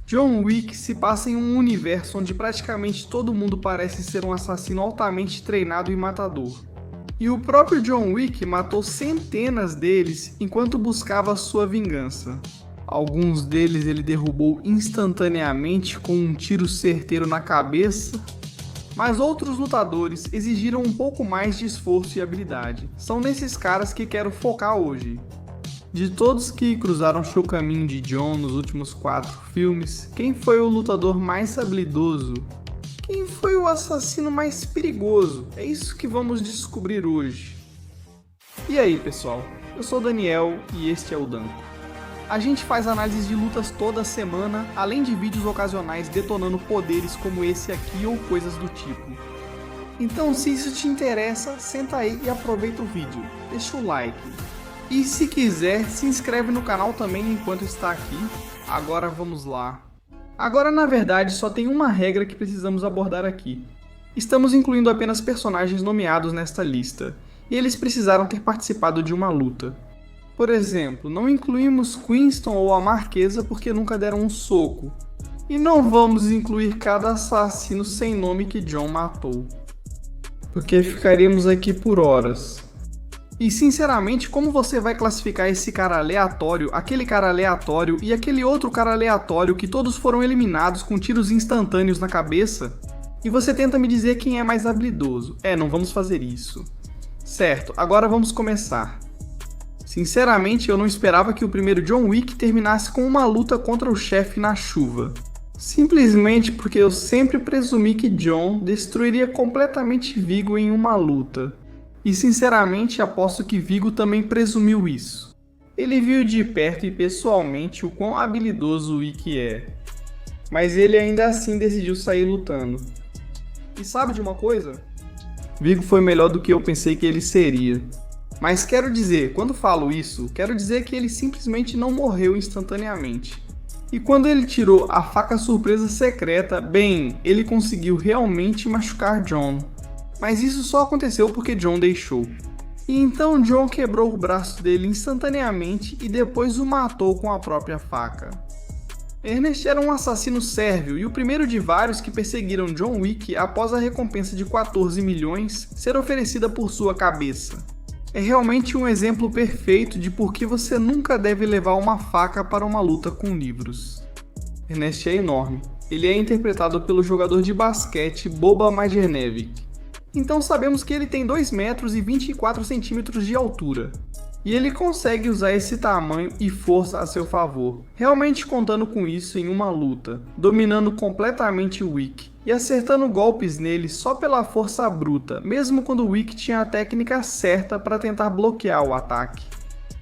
John Wick se passa em um universo onde praticamente todo mundo parece ser um assassino altamente treinado e matador. E o próprio John Wick matou centenas deles enquanto buscava sua vingança. Alguns deles ele derrubou instantaneamente com um tiro certeiro na cabeça, mas outros lutadores exigiram um pouco mais de esforço e habilidade. São nesses caras que quero focar hoje. De todos que cruzaram seu caminho de John nos últimos 4 filmes, quem foi o lutador mais habilidoso? Quem foi o assassino mais perigoso? É isso que vamos descobrir hoje. E aí pessoal, eu sou o Daniel e este é o Danco. A gente faz análises de lutas toda semana, além de vídeos ocasionais detonando poderes como esse aqui ou coisas do tipo. Então se isso te interessa, senta aí e aproveita o vídeo, deixa o like. E se quiser, se inscreve no canal também enquanto está aqui. Agora vamos lá. Agora na verdade só tem uma regra que precisamos abordar aqui. Estamos incluindo apenas personagens nomeados nesta lista, e eles precisaram ter participado de uma luta. Por exemplo, não incluímos Quinton ou a Marquesa porque nunca deram um soco. E não vamos incluir cada assassino sem nome que John matou, porque ficaríamos aqui por horas. E sinceramente, como você vai classificar esse cara aleatório, aquele cara aleatório e aquele outro cara aleatório que todos foram eliminados com tiros instantâneos na cabeça? E você tenta me dizer quem é mais habilidoso. Não vamos fazer isso. Certo, agora vamos começar. Sinceramente, eu não esperava que o primeiro John Wick terminasse com uma luta contra o chefe na chuva. Simplesmente porque eu sempre presumi que John destruiria completamente Viggo em uma luta. E sinceramente aposto que Viggo também presumiu isso. Ele viu de perto e pessoalmente o quão habilidoso o Wick é. Mas ele ainda assim decidiu sair lutando. E sabe de uma coisa? Viggo foi melhor do que eu pensei que ele seria. Mas quero dizer, quando falo isso, quero dizer que ele simplesmente não morreu instantaneamente. E quando ele tirou a faca surpresa secreta, bem, ele conseguiu realmente machucar John. Mas isso só aconteceu porque John deixou. E então John quebrou o braço dele instantaneamente e depois o matou com a própria faca. Ernest era um assassino sérvio e o primeiro de vários que perseguiram John Wick após a recompensa de 14 milhões ser oferecida por sua cabeça. É realmente um exemplo perfeito de por que você nunca deve levar uma faca para uma luta com livros. Ernest é enorme. Ele é interpretado pelo jogador de basquete Boba Marjanovic. Então sabemos que ele tem 2 metros e 24 centímetros de altura. E ele consegue usar esse tamanho e força a seu favor, realmente contando com isso em uma luta, dominando completamente o Wick e acertando golpes nele só pela força bruta, mesmo quando o Wick tinha a técnica certa para tentar bloquear o ataque.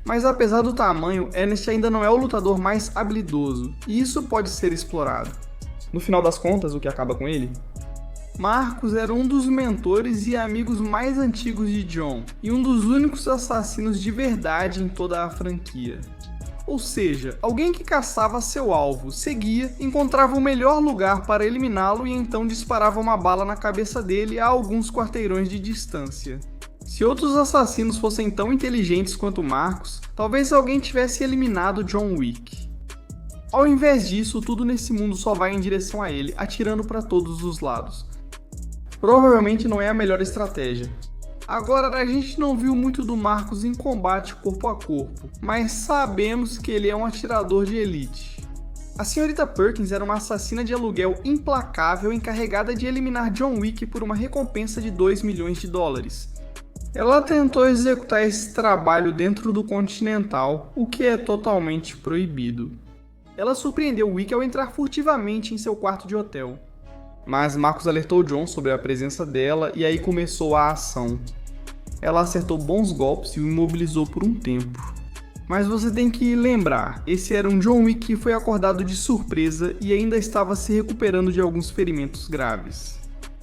Mas apesar do tamanho, Ernest ainda não é o lutador mais habilidoso, e isso pode ser explorado. No final das contas, o que acaba com ele? Marcos era um dos mentores e amigos mais antigos de John, e um dos únicos assassinos de verdade em toda a franquia. Ou seja, alguém que caçava seu alvo, seguia, encontrava o melhor lugar para eliminá-lo e então disparava uma bala na cabeça dele a alguns quarteirões de distância. Se outros assassinos fossem tão inteligentes quanto Marcos, talvez alguém tivesse eliminado John Wick. Ao invés disso, tudo nesse mundo só vai em direção a ele, atirando para todos os lados. Provavelmente não é a melhor estratégia. Agora, a gente não viu muito do Marcos em combate corpo a corpo, mas sabemos que ele é um atirador de elite. A senhorita Perkins era uma assassina de aluguel implacável encarregada de eliminar John Wick por uma recompensa de 2 milhões de dólares. Ela tentou executar esse trabalho dentro do Continental, o que é totalmente proibido. Ela surpreendeu Wick ao entrar furtivamente em seu quarto de hotel. Mas Marcos alertou John sobre a presença dela e aí começou a ação. Ela acertou bons golpes e o imobilizou por um tempo. Mas você tem que lembrar, esse era um John Wick que foi acordado de surpresa e ainda estava se recuperando de alguns ferimentos graves.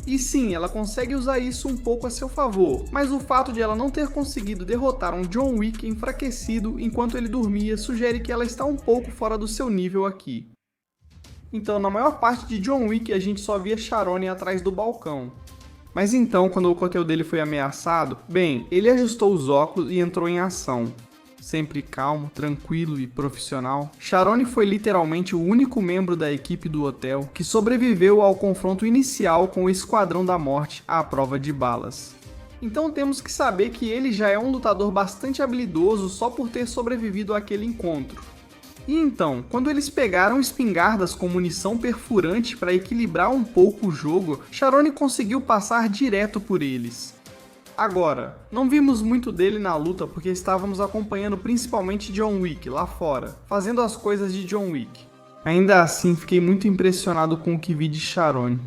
E sim, ela consegue usar isso um pouco a seu favor, mas o fato de ela não ter conseguido derrotar um John Wick enfraquecido enquanto ele dormia sugere que ela está um pouco fora do seu nível aqui. Então, na maior parte de John Wick, a gente só via Sharon atrás do balcão. Mas então, quando o hotel dele foi ameaçado, bem, ele ajustou os óculos e entrou em ação. sempre calmo, tranquilo e profissional, Charone foi literalmente o único membro da equipe do hotel que sobreviveu ao confronto inicial com o Esquadrão da Morte à prova de balas. Então temos que saber que ele já é um lutador bastante habilidoso só por ter sobrevivido àquele encontro. E então, quando eles pegaram espingardas com munição perfurante para equilibrar um pouco o jogo, Charone conseguiu passar direto por eles. Agora, não vimos muito dele na luta porque estávamos acompanhando principalmente John Wick lá fora, fazendo as coisas de John Wick. Ainda assim, fiquei muito impressionado com o que vi de Charone.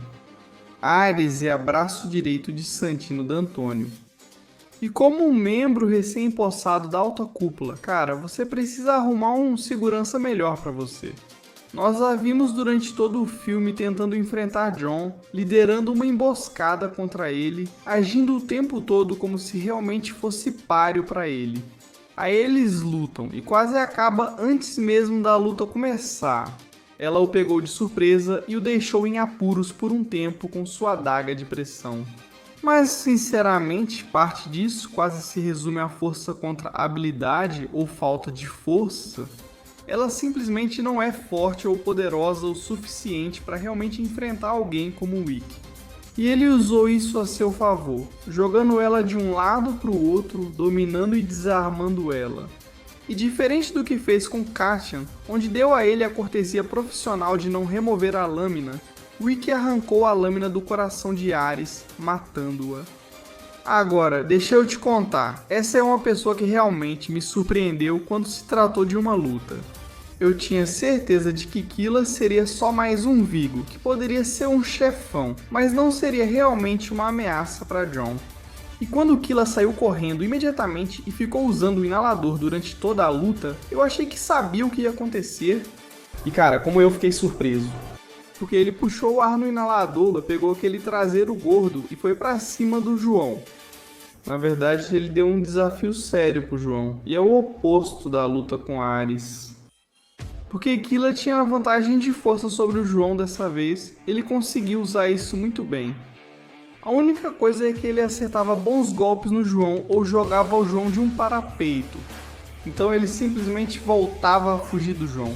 Ares é braço direito de Santino D'Antônio. E como um membro recém-possado da alta cúpula, cara, você precisa arrumar um segurança melhor pra você. Nós a vimos durante todo o filme tentando enfrentar John, liderando uma emboscada contra ele, agindo o tempo todo como se realmente fosse páreo pra ele. Aí eles lutam e quase acaba antes mesmo da luta começar. Ela o pegou de surpresa e o deixou em apuros por um tempo com sua adaga de pressão. Mas, sinceramente, parte disso quase se resume à força contra habilidade ou falta de força. Ela simplesmente não é forte ou poderosa o suficiente para realmente enfrentar alguém como o Wick. E ele usou isso a seu favor, jogando ela de um lado para o outro, dominando e desarmando ela. E diferente do que fez com Cassian, onde deu a ele a cortesia profissional de não remover a lâmina, Wick arrancou a lâmina do coração de Ares, matando-a. Agora, deixa eu te contar, essa é uma pessoa que realmente me surpreendeu quando se tratou de uma luta. Eu tinha certeza de que Killa seria só mais um Vigo, que poderia ser um chefão, mas não seria realmente uma ameaça para John. E quando Killa saiu correndo imediatamente e ficou usando o inalador durante toda a luta, eu achei que sabia o que ia acontecer. E cara, como eu fiquei surpreso. Porque ele puxou o ar no inalador, pegou aquele traseiro gordo e foi pra cima do João. Na verdade, ele deu um desafio sério pro João, e é o oposto da luta com Ares. Porque Killa tinha a vantagem de força sobre o João dessa vez, ele conseguiu usar isso muito bem. A única coisa é que ele acertava bons golpes no João ou jogava o João de um parapeito. Então ele simplesmente voltava a fugir do João.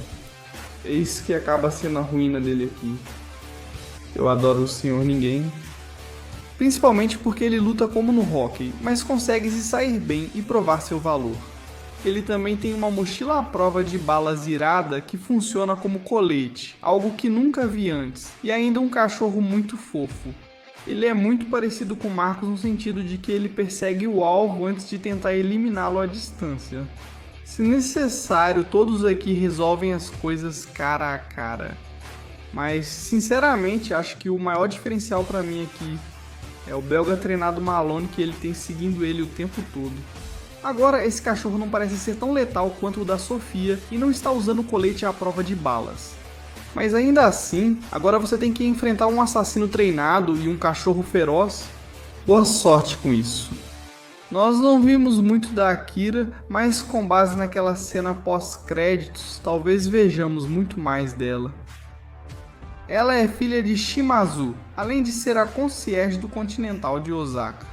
É isso que acaba sendo a ruína dele aqui. Eu adoro o Senhor Ninguém. Principalmente porque ele luta como no hockey, mas consegue se sair bem e provar seu valor. Ele também tem uma mochila à prova de balas irada que funciona como colete, algo que nunca vi antes, e ainda um cachorro muito fofo. Ele é muito parecido com Marcos no sentido de que ele persegue o alvo antes de tentar eliminá-lo à distância. Se necessário, todos aqui resolvem as coisas cara a cara. Mas, sinceramente, acho que o maior diferencial pra mim aqui é o belga treinado Malone que ele tem seguindo ele o tempo todo. Agora, esse cachorro não parece ser tão letal quanto o da Sofia e não está usando colete à prova de balas. Mas ainda assim, agora você tem que enfrentar um assassino treinado e um cachorro feroz. Boa sorte com isso. Nós não vimos muito da Akira, mas com base naquela cena pós-créditos, talvez vejamos muito mais dela. Ela é filha de Shimazu, além de ser a concierge do Continental de Osaka.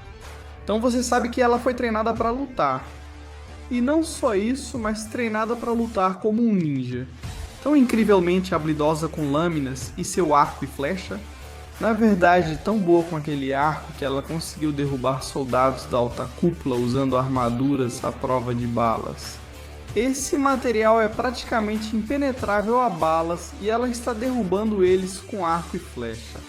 Então você sabe que ela foi treinada para lutar. E não só isso, mas treinada para lutar como um ninja. Tão incrivelmente habilidosa com lâminas e seu arco e flecha. Na verdade, tão boa com aquele arco que ela conseguiu derrubar soldados da alta cúpula usando armaduras à prova de balas. Esse material é praticamente impenetrável a balas e ela está derrubando eles com arco e flecha.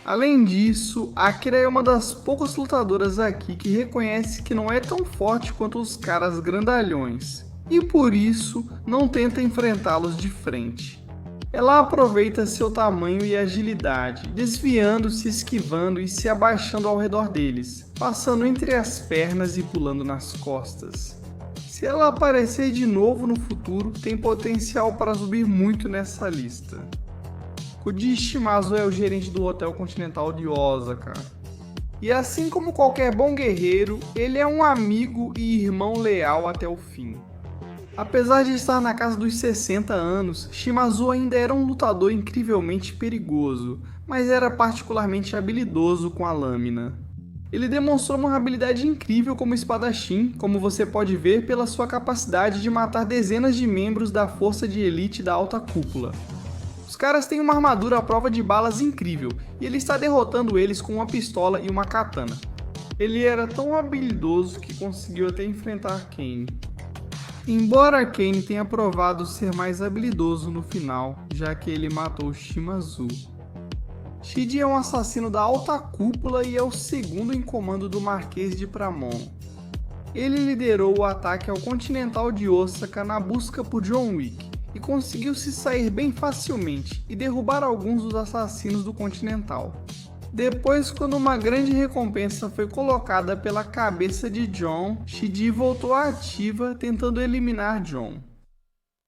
Além disso, Akira é uma das poucas lutadoras aqui que reconhece que não é tão forte quanto os caras grandalhões, e por isso não tenta enfrentá-los de frente. Ela aproveita seu tamanho e agilidade, desviando-se, esquivando e se abaixando ao redor deles, passando entre as pernas e pulando nas costas. Se ela aparecer de novo no futuro, tem potencial para subir muito nessa lista. Koji Shimazu é o gerente do Hotel Continental de Osaka. E assim como qualquer bom guerreiro, ele é um amigo e irmão leal até o fim. Apesar de estar na casa dos 60 anos, Shimazu ainda era um lutador incrivelmente perigoso, mas era particularmente habilidoso com a lâmina. Ele demonstrou uma habilidade incrível como espadachim, como você pode ver pela sua capacidade de matar dezenas de membros da força de elite da alta cúpula. Os caras têm uma armadura à prova de balas incrível, e ele está derrotando eles com uma pistola e uma katana. Ele era tão habilidoso que conseguiu até enfrentar Kane. Embora Kane tenha provado ser mais habilidoso no final, já que ele matou Shimazu. Shiji é um assassino da alta cúpula e é o segundo em comando do Marquês de Pramon. Ele liderou o ataque ao Continental de Osaka na busca por John Wick, e conseguiu se sair bem facilmente e derrubar alguns dos assassinos do Continental. Depois, quando uma grande recompensa foi colocada pela cabeça de John, Shiji voltou à ativa tentando eliminar John.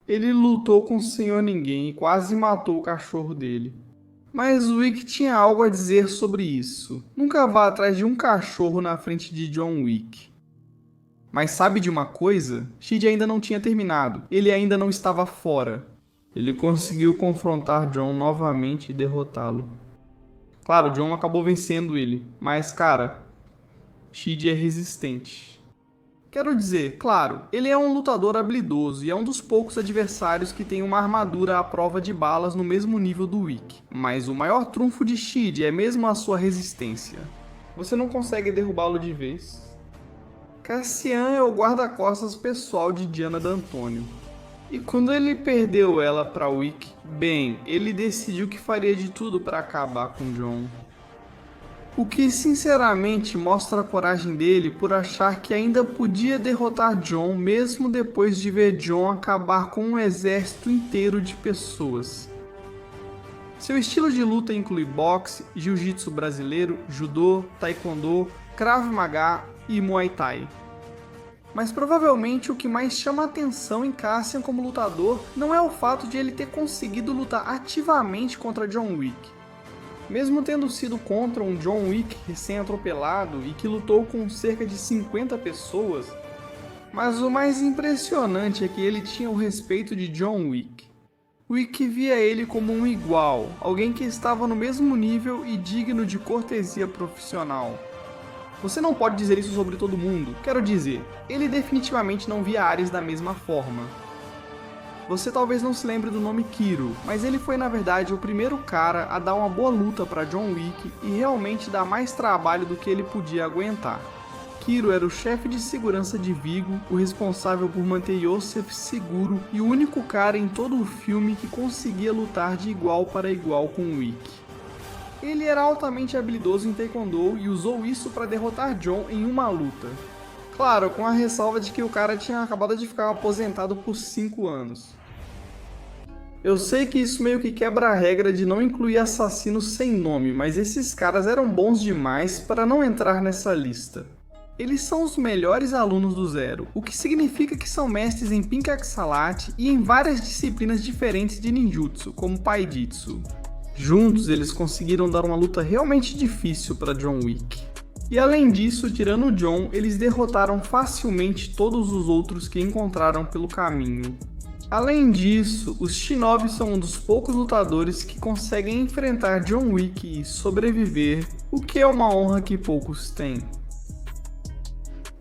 Ele lutou com o Senhor Ninguém e quase matou o cachorro dele. Mas Wick tinha algo a dizer sobre isso. Nunca vá atrás de um cachorro na frente de John Wick. Mas sabe de uma coisa? Shiji ainda não tinha terminado. Ele ainda não estava fora. Ele conseguiu confrontar John novamente e derrotá-lo. Claro, John acabou vencendo ele, mas cara, Shiji é resistente. Quero dizer, claro, ele é um lutador habilidoso e é um dos poucos adversários que tem uma armadura à prova de balas no mesmo nível do Wick. Mas o maior trunfo de Shiji é mesmo a sua resistência. Você não consegue derrubá-lo de vez. Cassian é o guarda-costas pessoal de Diana D'Antônio. E quando ele perdeu ela para Wick, bem, ele decidiu que faria de tudo para acabar com John. O que sinceramente mostra a coragem dele por achar que ainda podia derrotar John mesmo depois de ver John acabar com um exército inteiro de pessoas. Seu estilo de luta inclui boxe, jiu-jitsu brasileiro, judô, taekwondo, krav maga e muay thai. Mas provavelmente o que mais chama a atenção em Cassian como lutador não é o fato de ele ter conseguido lutar ativamente contra John Wick. Mesmo tendo sido contra um John Wick recém-atropelado e que lutou com cerca de 50 pessoas, mas o mais impressionante é que ele tinha o respeito de John Wick. Wick via ele como um igual, alguém que estava no mesmo nível e digno de cortesia profissional. Você não pode dizer isso sobre todo mundo. Quero dizer, ele definitivamente não via Ares da mesma forma. Você talvez não se lembre do nome Kiro, mas ele foi na verdade o primeiro cara a dar uma boa luta para John Wick e realmente dar mais trabalho do que ele podia aguentar. Kiro era o chefe de segurança de Vigo, o responsável por manter Yosef seguro e o único cara em todo o filme que conseguia lutar de igual para igual com Wick. Ele era altamente habilidoso em Taekwondo e usou isso para derrotar John em uma luta. Claro, com a ressalva de que o cara tinha acabado de ficar aposentado por 5 anos. Eu sei que isso meio que quebra a regra de não incluir assassinos sem nome, mas esses caras eram bons demais para não entrar nessa lista. Eles são os melhores alunos do Zero, o que significa que são mestres em Pinkaxalate e em várias disciplinas diferentes de ninjutsu, como Paijitsu. Juntos, eles conseguiram dar uma luta realmente difícil para John Wick. E além disso, tirando o John, eles derrotaram facilmente todos os outros que encontraram pelo caminho. Além disso, os Shinobi são um dos poucos lutadores que conseguem enfrentar John Wick e sobreviver, o que é uma honra que poucos têm.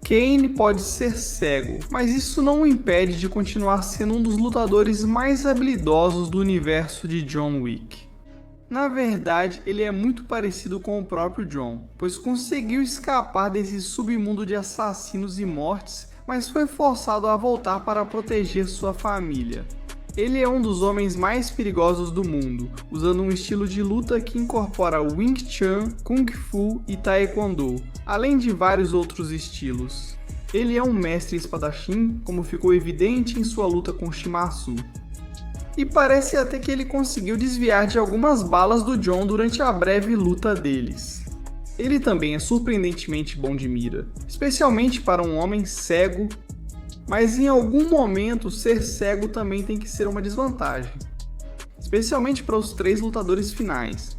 Kane pode ser cego, mas isso não o impede de continuar sendo um dos lutadores mais habilidosos do universo de John Wick. Na verdade, ele é muito parecido com o próprio John, pois conseguiu escapar desse submundo de assassinos e mortes, mas foi forçado a voltar para proteger sua família. Ele é um dos homens mais perigosos do mundo, usando um estilo de luta que incorpora Wing Chun, Kung Fu e Taekwondo, além de vários outros estilos. Ele é um mestre espadachim, como ficou evidente em sua luta com Shimazu. E parece até que ele conseguiu desviar de algumas balas do John durante a breve luta deles. Ele também é surpreendentemente bom de mira, especialmente para um homem cego, mas em algum momento ser cego também tem que ser uma desvantagem, especialmente para os 3 lutadores finais.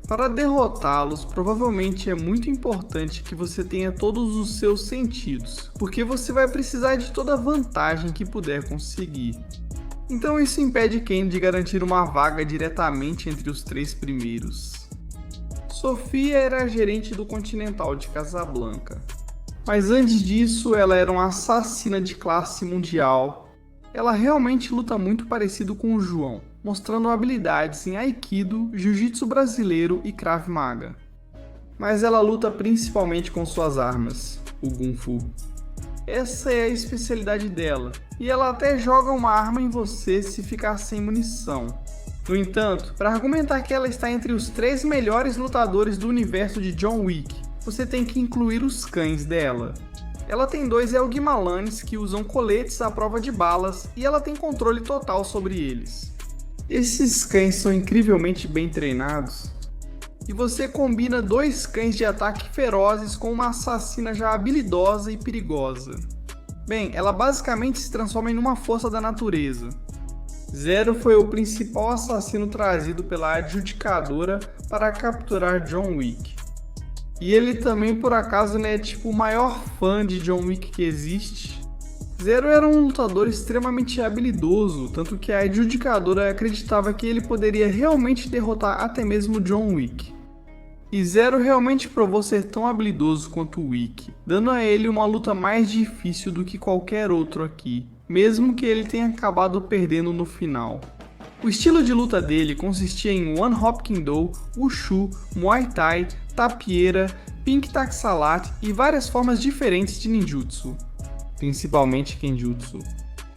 Para derrotá-los, provavelmente é muito importante que você tenha todos os seus sentidos, porque você vai precisar de toda a vantagem que puder conseguir. Então isso impede Kane de garantir uma vaga diretamente entre os 3 primeiros. Sofia era a gerente do Continental de Casablanca. Mas antes disso, ela era uma assassina de classe mundial. Ela realmente luta muito parecido com o João, mostrando habilidades em Aikido, Jiu-Jitsu brasileiro e Krav Maga. Mas ela luta principalmente com suas armas, o Kung Fu. Essa é a especialidade dela, e ela até joga uma arma em você se ficar sem munição. No entanto, para argumentar que ela está entre os 3 melhores lutadores do universo de John Wick, você tem que incluir os cães dela. Ela tem 2 Elgimalanes que usam coletes à prova de balas e ela tem controle total sobre eles. Esses cães são incrivelmente bem treinados. E você combina 2 cães de ataque ferozes com uma assassina já habilidosa e perigosa. Bem, ela basicamente se transforma em uma força da natureza. Zero foi o principal assassino trazido pela adjudicadora para capturar John Wick. E ele também, por acaso, é tipo o maior fã de John Wick que existe. Zero era um lutador extremamente habilidoso, tanto que a adjudicadora acreditava que ele poderia realmente derrotar até mesmo John Wick. E Zero realmente provou ser tão habilidoso quanto Wick, dando a ele uma luta mais difícil do que qualquer outro aqui, mesmo que ele tenha acabado perdendo no final. O estilo de luta dele consistia em One Hop Kendo, Wushu, Muay Thai, Tapieira, Pink Taksalat e várias formas diferentes de ninjutsu, principalmente Kenjutsu.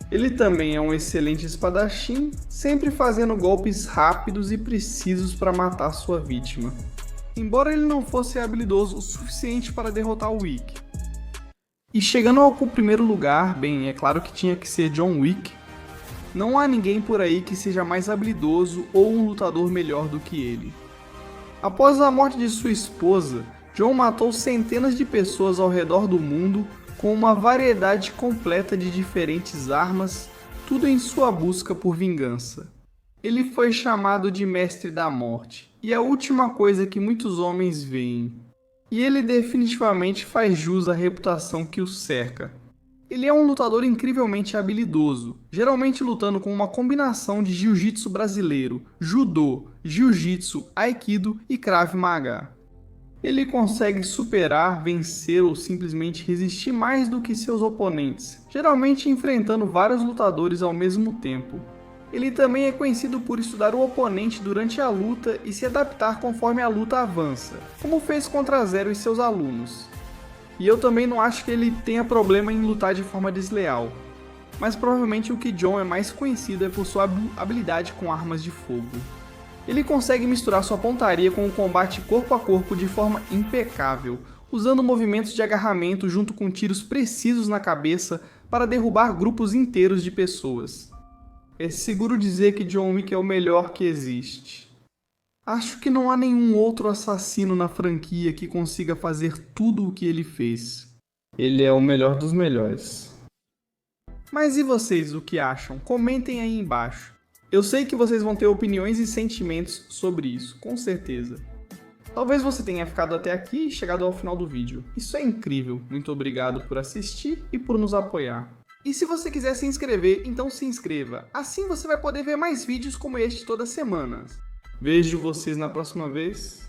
Ele também é um excelente espadachim, sempre fazendo golpes rápidos e precisos para matar sua vítima, embora ele não fosse habilidoso o suficiente para derrotar o Wick. E chegando ao primeiro lugar, bem, é claro que tinha que ser John Wick. Não há ninguém por aí que seja mais habilidoso ou um lutador melhor do que ele. Após a morte de sua esposa, John matou centenas de pessoas ao redor do mundo com uma variedade completa de diferentes armas, tudo em sua busca por vingança. Ele foi chamado de Mestre da Morte, e é a última coisa que muitos homens veem. E ele definitivamente faz jus à reputação que o cerca. Ele é um lutador incrivelmente habilidoso, geralmente lutando com uma combinação de jiu-jitsu brasileiro, judô, jiu-jitsu, aikido e krav maga. Ele consegue superar, vencer ou simplesmente resistir mais do que seus oponentes, geralmente enfrentando vários lutadores ao mesmo tempo. Ele também é conhecido por estudar o oponente durante a luta e se adaptar conforme a luta avança, como fez contra Zero e seus alunos. E eu também não acho que ele tenha problema em lutar de forma desleal, mas provavelmente o que John é mais conhecido é por sua habilidade com armas de fogo. Ele consegue misturar sua pontaria com o combate corpo a corpo de forma impecável, usando movimentos de agarramento junto com tiros precisos na cabeça para derrubar grupos inteiros de pessoas. É seguro dizer que John Wick é o melhor que existe. Acho que não há nenhum outro assassino na franquia que consiga fazer tudo o que ele fez. Ele é o melhor dos melhores. Mas e vocês, o que acham? Comentem aí embaixo. Eu sei que vocês vão ter opiniões e sentimentos sobre isso, com certeza. Talvez você tenha ficado até aqui e chegado ao final do vídeo. Isso é incrível. Muito obrigado por assistir e por nos apoiar. E se você quiser se inscrever, então se inscreva. Assim você vai poder ver mais vídeos como este toda semana. Vejo vocês na próxima vez.